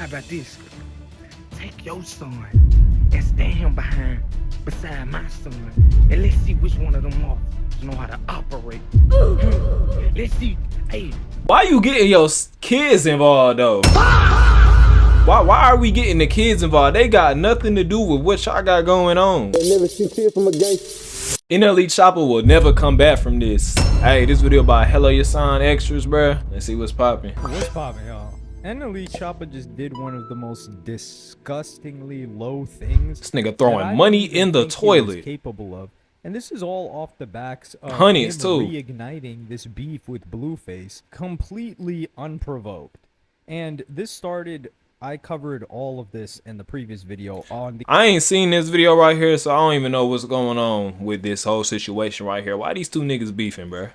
about this? Take your son and stand him beside my son, and let's see which one of them officers know how to operate. Let's see. Hey, why you getting your kids involved though? Why are we getting the kids involved? They got nothing to do with what y'all got going on. They never see tears from a gangster. NLE Choppa will never come back from this. Hey, this video about Hello Your Son extras, bruh. Let's see what's popping. What's popping, y'all? NLE Choppa just did one of the most disgustingly low things. This nigga throwing money in the toilet. Capable of, and this is all off the backs of Honeys him too. reigniting this beef with Blueface, completely unprovoked. And this started. I covered all of this in the previous video on the. I ain't seen this video right here, so I don't even know what's going on with this whole situation right here. Why these two niggas beefing, bruh?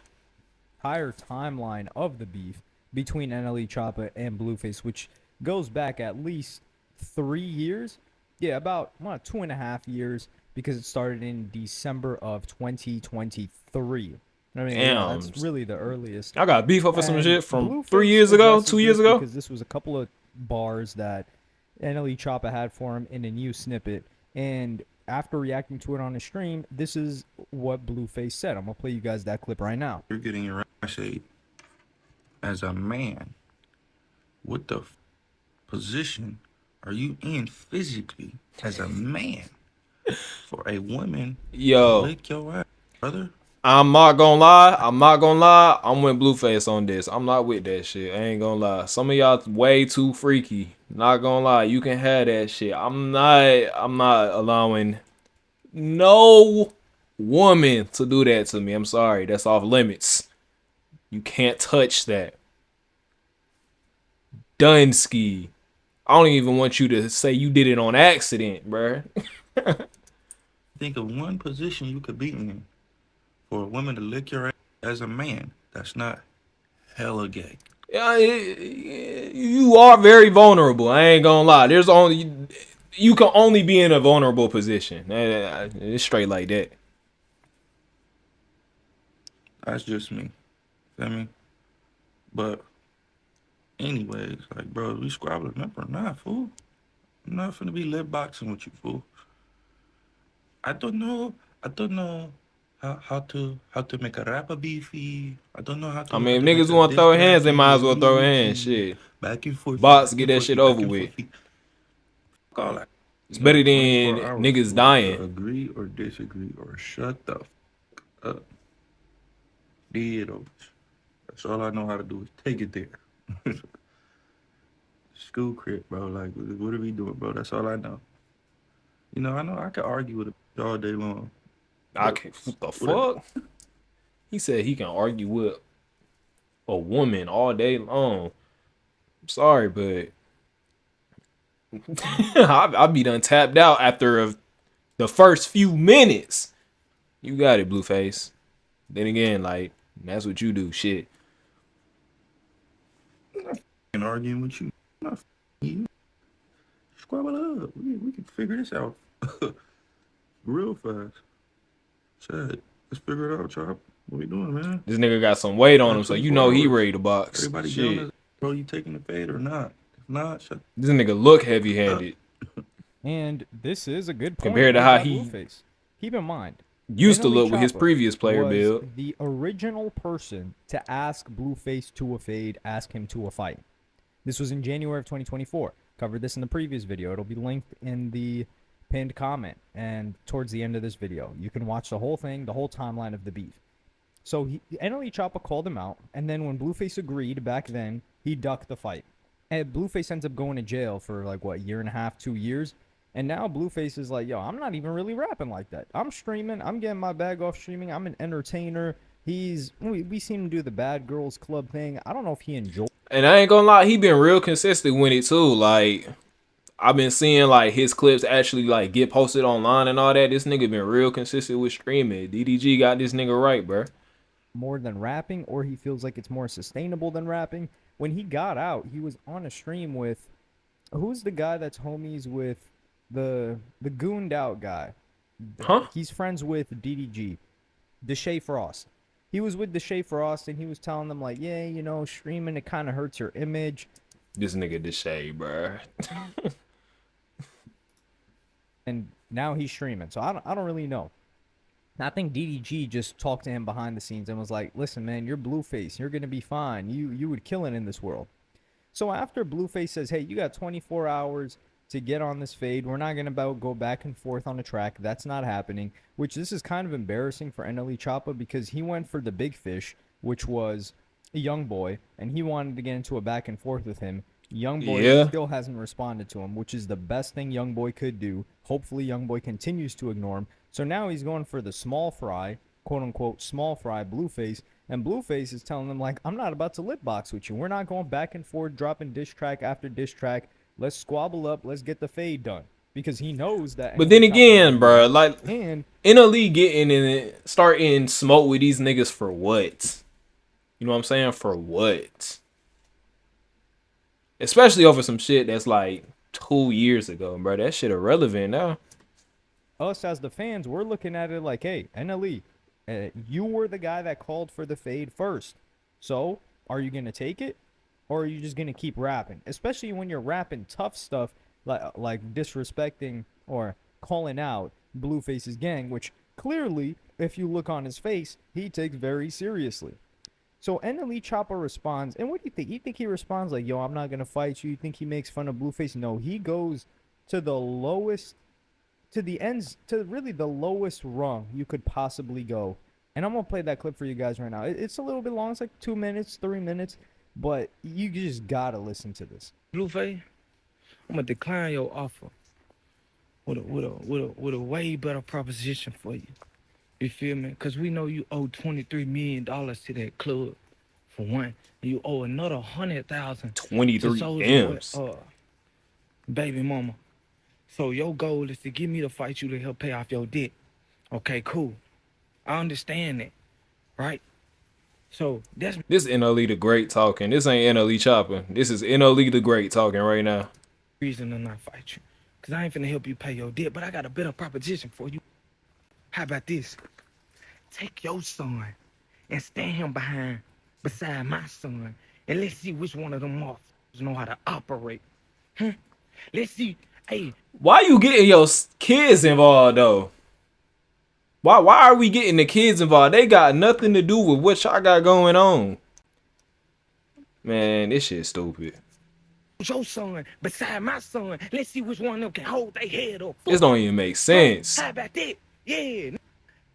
Entire timeline of the beef between NLE Choppa and Blueface, which goes back at least 3 years. Yeah, about 2.5 years, because it started in December of 2023. I mean, yeah, that's really the earliest. I got beef over some shit from Blueface 3 years ago, 2 years ago. Because this was a couple of bars that NLE Choppa had for him in a new snippet, and after reacting to it on his stream, this is what Blueface said. I'm gonna play you guys that clip right now. You're getting your ass ate as a man. What the position are you in physically as a man for a woman to lick your ass, brother? I'm not gonna lie. I'm with Blueface on this. I'm not with that shit. I ain't gonna lie. Some of y'all way too freaky. Not gonna lie. You can have that shit. I'm not allowing no woman to do that to me. I'm sorry. That's off limits. You can't touch that. Dunsky. I don't even want you to say you did it on accident, bruh. Think of one position you could be in for a woman to lick your ass as a man. That's not hella gay. Yeah, you are very vulnerable. I ain't gonna lie. You can only be in a vulnerable position. It's straight like that. That's just me. Feel me? But anyways, like, bro, we squabbling up or not, fool? I'm not finna be lip boxing with you, fool. I don't know how to make a rapper beefy. I don't know how to. I mean, if niggas want to throw hands, they might as well throw hands. Shit. Back and forth. Box, get that shit over with. Fuck all that. It's better than niggas dying. Agree or disagree or shut the fuck up. Dead over. That's all I know how to do is take it there. School crib, bro. Like, what are we doing, bro? That's all I know. You know, I know I could argue with it all day long. I can't. What the fuck? He said he can argue with a woman all day long. I'm sorry, but I'll be done tapped out after the first few minutes. You got it, Blueface. Then again, like, that's what you do. Shit. I'm not arguing with you. I'm not you. Squabble up. We can figure this out real fast. Shit. Let's figure it out, Chop. What we doing, man? This nigga got some weight on him, so you know he ready to box. Everybody shit. Bro, you taking the fade or not? If not, shut. This nigga look heavy-handed. And this is a good point compared to how he Blueface. Keep in mind, used to look with his previous player build. The original person to ask Blueface to a fade, ask him to a fight. This was in January of 2024. Covered this in the previous video. It'll be linked in the pinned comment and towards the end of this video. You can watch the whole thing, the whole timeline of the beef. So NLE Choppa called him out, and then when Blueface agreed back then, he ducked the fight. And Blueface ends up going to jail for like, what, 1.5, 2 years? And now Blueface is like, yo, I'm not even really rapping like that. I'm streaming. I'm getting my bag off streaming. I'm an entertainer. We seen him do the Bad Girls Club thing. I don't know if he enjoyed. And I ain't gonna lie, he been real consistent with it too. Like, I've been seeing like his clips actually like get posted online and all that. This nigga been real consistent with streaming. DDG got this nigga right, bro. More than rapping, or he feels like it's more sustainable than rapping. When he got out, he was on a stream with, who's the guy that's homies with the gooned out guy? Huh? He's friends with DDG, Deshae Frost. He was with Deshae Frost, and he was telling them like, yeah, you know, streaming, it kind of hurts your image. This nigga the shade, bro. And now he's streaming. So I don't really know. I think DDG just talked to him behind the scenes and was like, "Listen, man, you're Blueface. You're gonna be fine. You would kill it in this world." So after Blueface says, "Hey, you got 24 hours to get on this fade. We're not gonna go back and forth on the track. That's not happening." Which this is kind of embarrassing for NLE Choppa because he went for the big fish, which was a young boy, and he wanted to get into a back and forth with him. Young boy Yeah. still hasn't responded to him, which is the best thing Young Boy could do. Hopefully, Young Boy continues to ignore him. So now he's going for the small fry, quote unquote, small fry, Blueface. And Blueface is telling them, like, I'm not about to lip box with you. We're not going back and forth, dropping diss track after diss track. Let's squabble up. Let's get the fade done. Because he knows that. But then NLE Choppa again, will bro, do like that. And NLE getting in it, starting smoke with these niggas for what? You know what I'm saying? For what? Especially over some shit that's like 2 years ago, bro. That shit irrelevant now. us as the fans, we're looking at it like, hey, NLE, you were the guy that called for the fade first. So are you going to take it? Or are you just going to keep rapping? Especially when you're rapping tough stuff like disrespecting or calling out Blueface's gang, which clearly, if you look on his face, he takes very seriously. So NLE Choppa responds, and what do you think? You think he responds like, yo, I'm not going to fight you? You think he makes fun of Blueface? No, he goes to the lowest, to the ends, to really the lowest rung you could possibly go. And I'm going to play that clip for you guys right now. It's a little bit long. It's like 2 minutes, 3 minutes. But you just got to listen to this. Blueface, I'm gonna decline your offer with a way better proposition for you. You feel me? Cause we know you owe $23 million to that club, for one. And you owe another 100,000 23 to M's. baby mama. So your goal is to get me to fight you to help pay off your debt. Okay, cool. I understand that, right? So that's the This NLE the Great talking. This ain't NLE Choppa. This is NLE the Great talking right now. reason to not fight you. Cause I ain't finna help you pay your debt, but I got a better proposition for you. How about this? Take your son and stand him beside my son, and let's see which one of them motherfuckers know how to operate. Let's see. Hey, Why you getting your kids involved though? Why are we getting the kids involved? They got nothing to do with what y'all got going on. Man, this shit stupid. your son beside my son. Let's see which one of them can hold their head up. This don't even make sense. How about that? Yeah.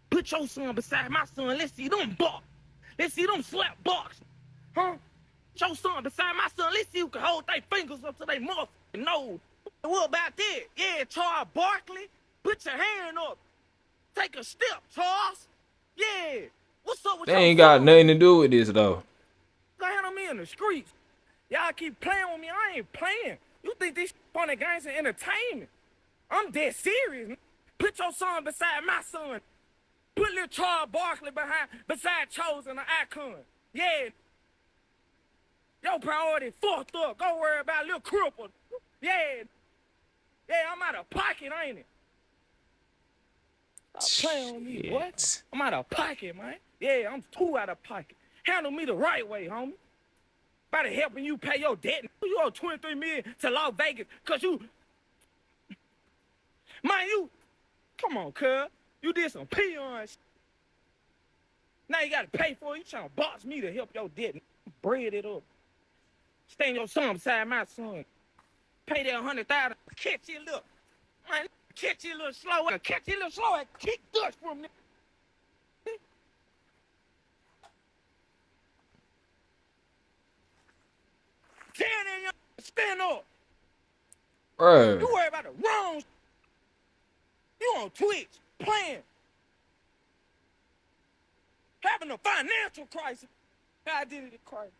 Put your son beside my son. Let's see them box. Let's see them slap box. Huh? Put your son beside my son. Let's see who can hold their fingers up to their motherfucking nose. What about that? Yeah, Charles Barkley. Put your hand up. Take a step, Charles. Yeah. What's up with They your ain't got son? nothing to do with this though. Go handle me in the streets. Y'all keep playing with me. I ain't playing. You think these funny games are entertainment? I'm dead serious. Put your son beside my son. Put little Charles Barkley beside Chosen or Icon. Yeah. Your priority fucked up. Go worry about little cripple. Yeah. Yeah, I'm out of pocket, ain't it? Stop playing with me, boy. Shit. I'm out of pocket, man. Yeah, I'm too out of pocket. Handle me the right way, homie. About helping you pay your debt. You owe $23 million to Las Vegas, cause you, man, you, come on, cuz. You did some peons. Now you gotta pay for it. You trying to box me to help your debt. Bread it up. Stand your son beside my son. Pay that 100,000. Catch you, look. Man, catch you a little slow. Catch you a little slow. Kick dust from them. Stand up. Bruh. You worry about the wrong. You on Twitch playing. Having a financial crisis. I did it in crisis.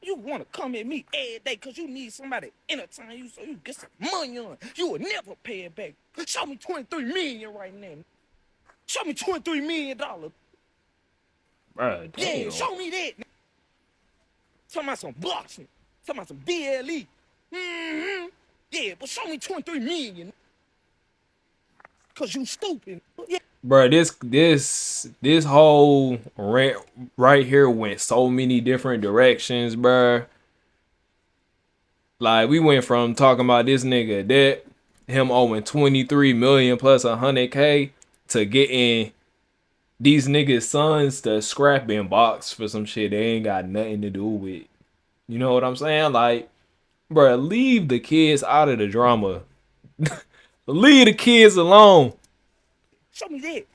You want to come at me every day because you need somebody to entertain you so you get some money on. You will never pay it back. Show me $23 million right now. Show me $23 million. Bruh, Yeah, damn. show me that. Talking about some boxing. Talking about some DLE. Yeah, but show me $23 million. Cause you stupid. Yeah. Bruh, this whole rant right here went so many different directions, bruh. Like we went from talking about this nigga debt, him owing 23 million plus 100K to getting these niggas' sons to scrapping box for some shit they ain't got nothing to do with. You know what I'm saying? Like, bruh, leave the kids out of the drama. Leave the kids alone. Show me that.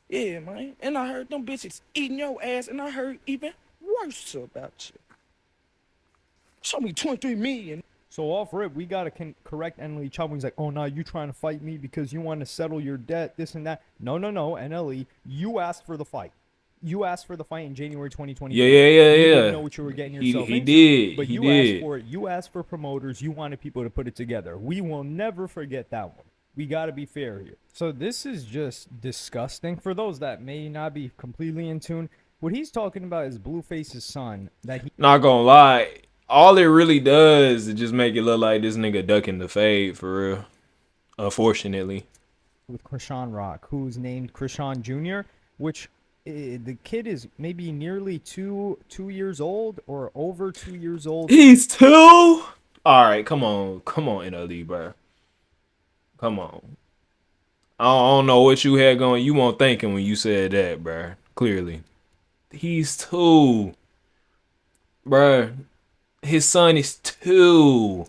Yeah, man. And I heard them bitches eating your ass, and I heard even worse about you. Show me 23 million. So off rip, we gotta correct NLE Choppa. He's like, oh no, you trying to fight me because you want to settle your debt, this and that. No, NLE, you asked for the fight. You asked for the fight in January 2024. Yeah. You didn't know what you were getting yourself He into. did. But He you did. asked for it. You asked for promoters. You wanted people to put it together. We will never forget that one. We got to be fair here. So this is just disgusting. For those that may not be completely in tune, what he's talking about is Blueface's son that he Not gonna lie. All it really does is just make it look like this nigga ducking the fade for real. Unfortunately. with Krishan Rock, who's named Krishan Jr., which the kid is maybe nearly two years old or over 2 years old. He's 2? Alright, come on, NLE, bro. Come on. I don't know what you had going. You weren't thinking when you said that, bro. Clearly. He's 2. Bro. His son is 2.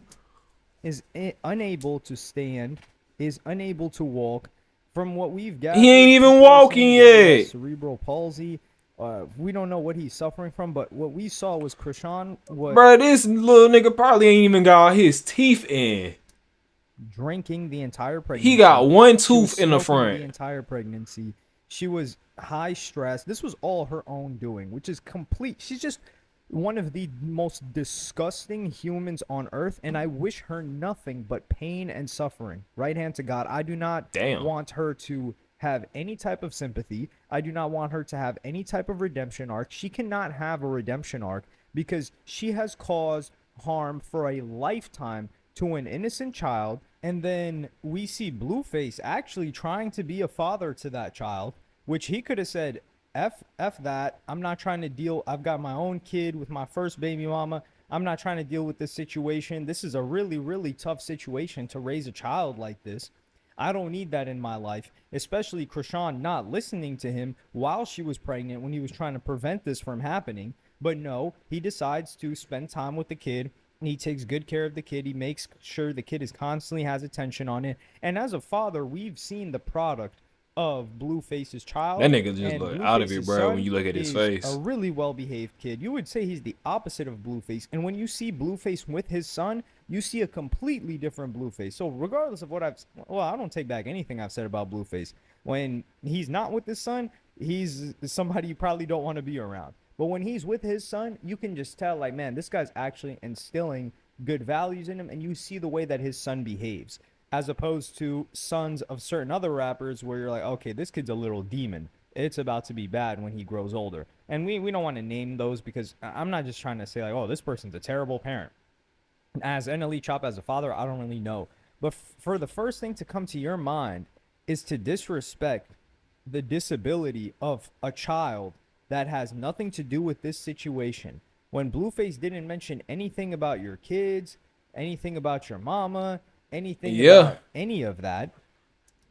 Is unable to stand, is unable to walk. From what we've gathered, He ain't even people are walking saying that he has yet. cerebral palsy. We don't know what he's suffering from, but what we saw was Krishan was Bro, this little nigga probably ain't even got his teeth in. drinking the entire pregnancy. He got one She was tooth in the smoking front. the entire pregnancy. She was high stress. This was all her own doing, which is complete. She's just one of the most disgusting humans on earth, and I wish her nothing but pain and suffering. Right hand to God. I do not want her to have any type of sympathy. I do not want her to have any type of redemption arc. She cannot have a redemption arc because she has caused harm for a lifetime to an innocent child. And then we see Blueface actually trying to be a father to that child, which he could have said, F that. I'm not trying to deal. I've got my own kid with my first baby mama. I'm not trying to deal with this situation. This is a really, really tough situation to raise a child like this. I don't need that in my life, especially Krishan not listening to him while she was pregnant when he was trying to prevent this from happening. But no, he decides to spend time with the kid. He takes good care of the kid. He makes sure the kid is constantly has attention on it. And as a father, we've seen the product of Blueface's child. That nigga just and look out of it, Blueface's bro, when son you look at his is face. a really well-behaved kid. You would say he's the opposite of Blueface. And when you see Blueface with his son, you see a completely different Blueface. So regardless of what I don't take back anything I've said about Blueface. When he's not with his son, he's somebody you probably don't want to be around. But when he's with his son, you can just tell, like, man, this guy's actually instilling good values in him, and you see the way that his son behaves, as opposed to sons of certain other rappers where you're like, okay, this kid's a little demon. It's about to be bad when he grows older. And we don't want to name those because I'm not just trying to say, like, oh, this person's a terrible parent. As NLE Choppa, as a father, I don't really know. But for the first thing to come to your mind is to disrespect the disability of a child that has nothing to do with this situation. When Blueface didn't mention anything about your kids, anything about your mama, anything about any of that.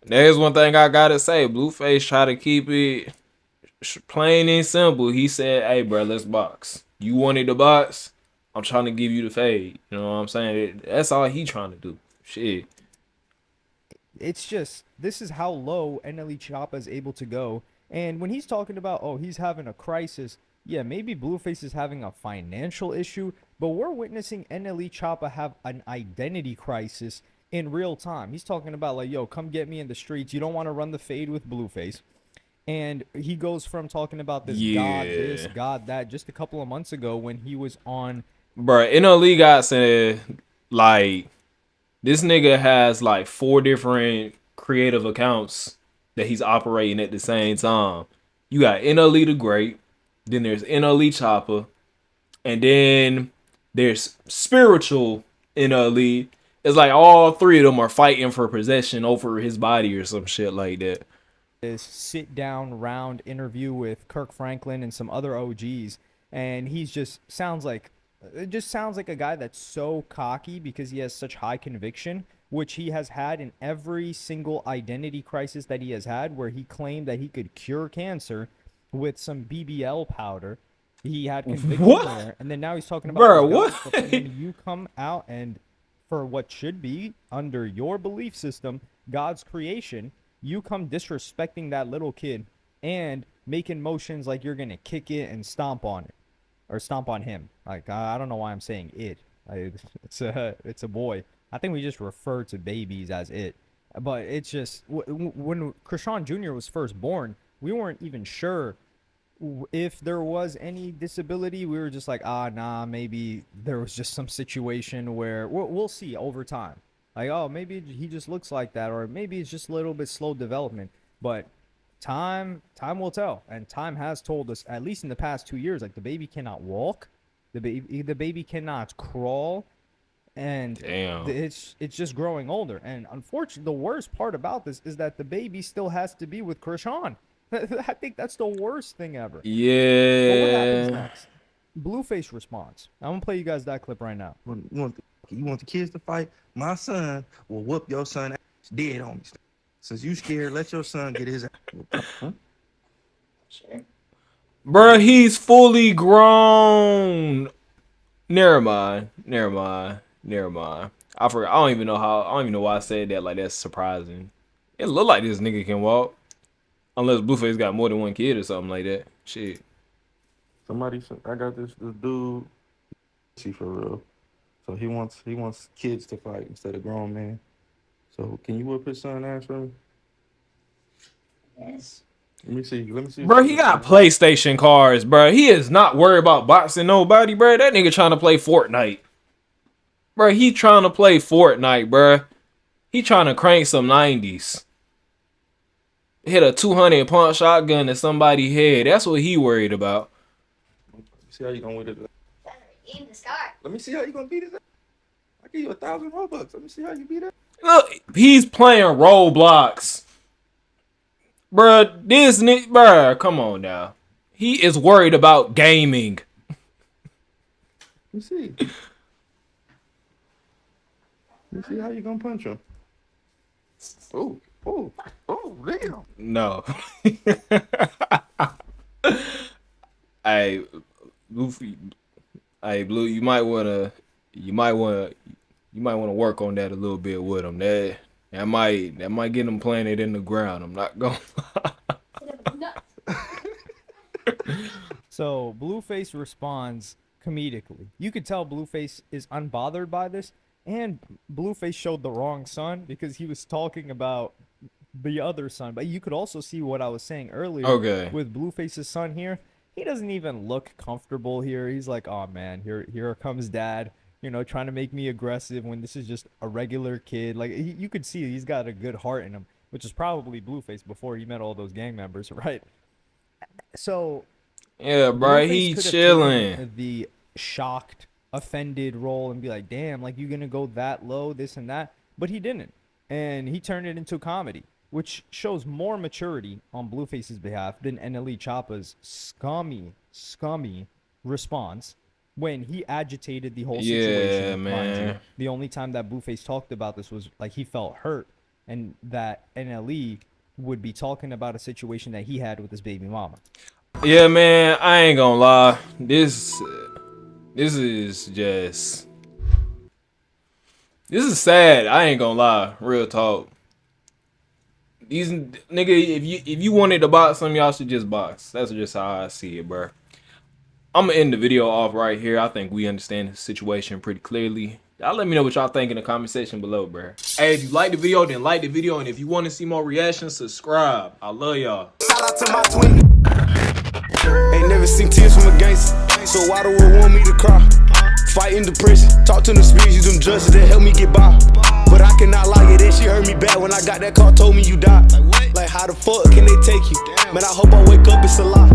There's one thing I gotta say. Blueface try to keep it plain and simple. He said, hey, bro, let's box. You wanted the box? I'm trying to give you the fade. You know what I'm saying? That's all he trying to do. Shit. It's just, this is how low NLE Choppa is able to go. And when he's talking about, oh, he's having a crisis, yeah, maybe Blueface is having a financial issue, but we're witnessing NLE Choppa have an identity crisis in real time. He's talking about, like, yo, come get me in the streets. You don't want to run the fade with Blueface. And he goes from talking about this God this, God that, just a couple of months ago when he was on. Bruh, NLE got said, like, this nigga has, like, 4 different creative accounts that he's operating at the same time. You got NLE the Great, then there's NLE Choppa, and then there's spiritual NLE. It's like all 3 of them are fighting for possession over his body or some shit like that. This sit down round interview with Kirk Franklin and some other OGs, and he's just sounds like it just sounds like a guy that's so cocky because he has such high conviction, which he has had in every single identity crisis that he has had, where he claimed that he could cure cancer with some BBL powder. He had conviction What? there, and then now he's talking about Bro, his God what? stuff, and then you come out and, for what should be under your belief system, God's creation, you come disrespecting that little kid and making motions like you're gonna kick it and stomp on it, or stomp on him. Like, I don't know why I'm saying it. It's a boy. I think we just refer to babies as it. But it's just when Krishan Jr. was first born, we weren't even sure if there was any disability. We were just like, nah, maybe there was just some situation where we'll see over time. Like, oh, maybe he just looks like that, or maybe it's just a little bit slow development. But time will tell, and time has told us, at least in the past 2 years, like the baby cannot walk, the baby cannot crawl, and Damn. it's just growing older. And unfortunately, the worst part about this is that the baby still has to be with Krishan. I think that's the worst thing ever. But what happens Yeah. next? Blueface response. I'm gonna play you guys that clip right now. You want the kids to fight? My son will whoop your son ass dead on me. Since you scared, let your son get his ass whooped. Huh? Bro, he's fully grown. Never mind. I forgot. I don't even know why I said that. Like, that's surprising. It look like this nigga can walk. Unless Blueface got more than one kid or something like that. Shit. Somebody said, I got this dude. See, for real. So he wants kids to fight instead of grown men. So can you whoop his son ass for me? Yes. Let me see. Bro, he got PlayStation cards, bro. He is not worried about boxing nobody, bro. That nigga trying to play Fortnite. Bro, he trying to play Fortnite, bro. He trying to crank some 90s. Hit a 200 punch shotgun to somebody's head. That's what he worried about. See how you gonna win it. In the sky. Let me see how you gonna beat his ass. I give you 1,000 Robux. Let me see how you beat it. Look, he's playing Roblox. Bruh, this nigga, bruh, come on now. He is worried about gaming. Let me see. Let me see how you gonna punch him. Oh, damn. No. Hey, Luffy. Hey, Blue, you might wanna work on that a little bit with him. That might get him planted in the ground. I'm not gonna lie. So Blueface responds comedically. You could tell Blueface is unbothered by this, and Blueface showed the wrong son because he was talking about the other son. But you could also see what I was saying earlier. Okay. With Blueface's son here, he doesn't even look comfortable here. He's like, oh man, here comes dad, you know, trying to make me aggressive when this is just a regular kid. Like, you could see he's got a good heart in him, which is probably Blueface before he met all those gang members, right? So Yeah, bro, Blueface he could have chilling. taken the shocked, offended role and be like, damn, like, you gonna go that low, this and that. But he didn't. And he turned it into comedy, which shows more maturity on Blueface's behalf than NLE Choppa's scummy response when he agitated the whole situation. Yeah, mind man. you. The only time that Blueface talked about this was like he felt hurt, and that NLE would be talking about a situation that he had with his baby mama. Yeah, man, I ain't gonna lie. This is just... This is sad. I ain't gonna lie. Real talk. These nigga, if you wanted to box some, y'all should just box. That's just how I see it, bro. I'm gonna end the video off right here. I think we understand the situation pretty clearly. Y'all let me know what y'all think in the comment section below, bro. Hey, if you like the video, then like the video. And if you want to see more reactions, subscribe. I love y'all. Shout out to my twin. Ain't never seen tears from a gangster, so why the world want me to cry? Fighting depression, talk to them spirits, use them judges that help me get by. But I cannot lie, yeah, that shit hurt me bad when I got that call, told me you died. Like, how the fuck can they take you? Man, I hope I wake up, it's a lie.